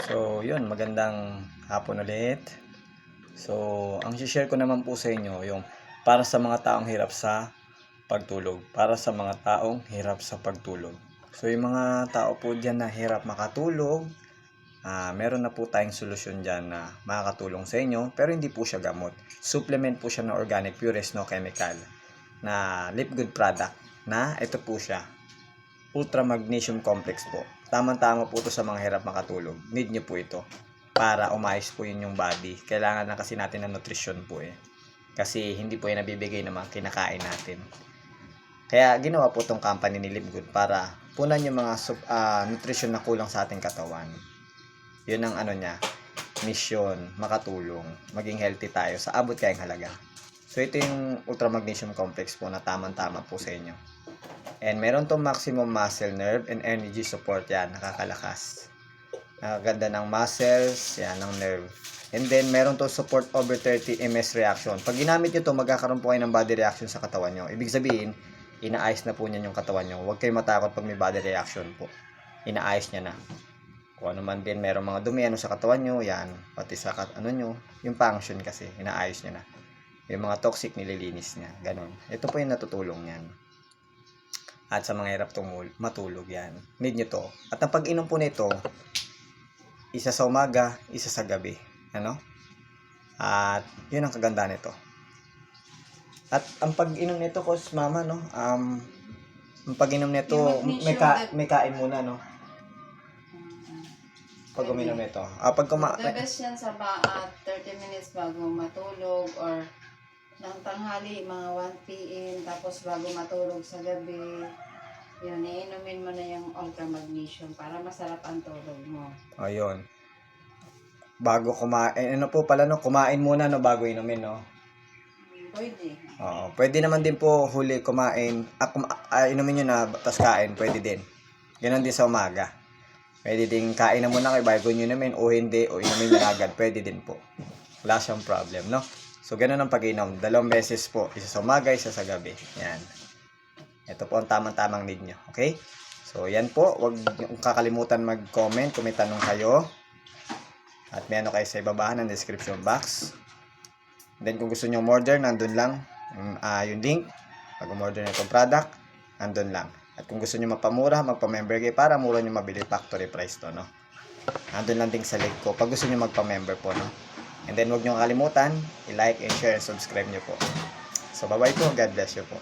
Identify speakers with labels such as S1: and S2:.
S1: So, yun, magandang hapon ulit. So, ang share ko naman po sa inyo, yung para sa mga taong hirap sa pagtulog. Para sa mga taong hirap sa pagtulog. So, yung mga tao po dyan na hirap makatulog, meron na po tayong solusyon dyan na makakatulong sa inyo, pero hindi po siya gamot. Supplement po siya ng organic, purest, no chemical, na Lip Good product, na ito po siya. Ultra Magnesium Complex po. Tamang-tama po ito sa mga hirap makatulog. Need nyo po ito para umayos po yun yung body. Kailangan na kasi natin ng nutrition po eh. Kasi hindi po yan nabibigay ng mga kinakain natin. Kaya ginawa po itong company ni Live Good para punan yung mga nutrition na kulang sa ating katawan. Yun ang ano niya, mission, makatulong, maging healthy tayo sa abot kayang halaga. So ito yung Ultra Magnesium Complex po na tamang-tama po sa inyo. And meron tong maximum muscle nerve and energy support, yan, nakakalakas. Nakaganda ng muscles, yan, ng nerve. And then meron to support over 30 ms reaction. Pag ginamit nyo to, magkakaroon po kayo ng body reaction sa katawan nyo. Ibig sabihin, inaayos na po niyan yung katawan nyo. Huwag kayong matakot pag may body reaction po. Inaayos niya na. Kung ano man din, meron mga dumi sa katawan nyo, yan, pati sa nyo, yung function kasi, inaayos niya na. Yung mga toxic, nililinis niya. Ganon. Ito po yung natutulong yan. At sa mga hirap matulog, yan. Need nyo to. At ang pag-inom po nito, isa sa umaga, isa sa gabi. Ano? At yun ang kaganda nito. At ang pag-inom nito, cause mama, no? Ang pag-inom nito, may kain muna, no? Pag uminom nito.
S2: The best yan sa 30 minutes bago matulog or ng tanghali, mga 1 p.m. Tapos bago matulog sa gabi, yun, iinumin mo na yung Ultra Magnesium para masarap ang tulog mo.
S1: Ayun. Bago kumain, ano po pala, no? Kumain muna, no? Bago inumin, no?
S2: Pwede.
S1: Oo. Pwede naman din po huli kumain. Inumin nyo na, tas kain. Pwede din. Ganon din sa umaga. Pwede din kain na muna kayo bago nyo inumin o hindi, o inumin nyo agad. Pwede din po. Wala siyang problem, no? So, ganun ang pag-inom. 2 beses po. Isa sa umaga, isa sa gabi. Yan. Ito po ang tamang-tamang need nyo. Okay? So, yan po. Huwag nyo kakalimutan mag-comment kung may tanong kayo. At may ano kayo sa ibaba ng description box. Then, kung gusto nyo order, nandun lang yung link. Pag umorder na itong product, nandun lang. At kung gusto nyo mapamura, magpa-member kayo para mura nyo mabili factory price to, no? Nandun lang din sa link ko. Pag gusto nyo magpa-member po, no? And then, huwag nyo kalimutan, i-like, and share, and subscribe nyo po. So, bye-bye po. God bless you po.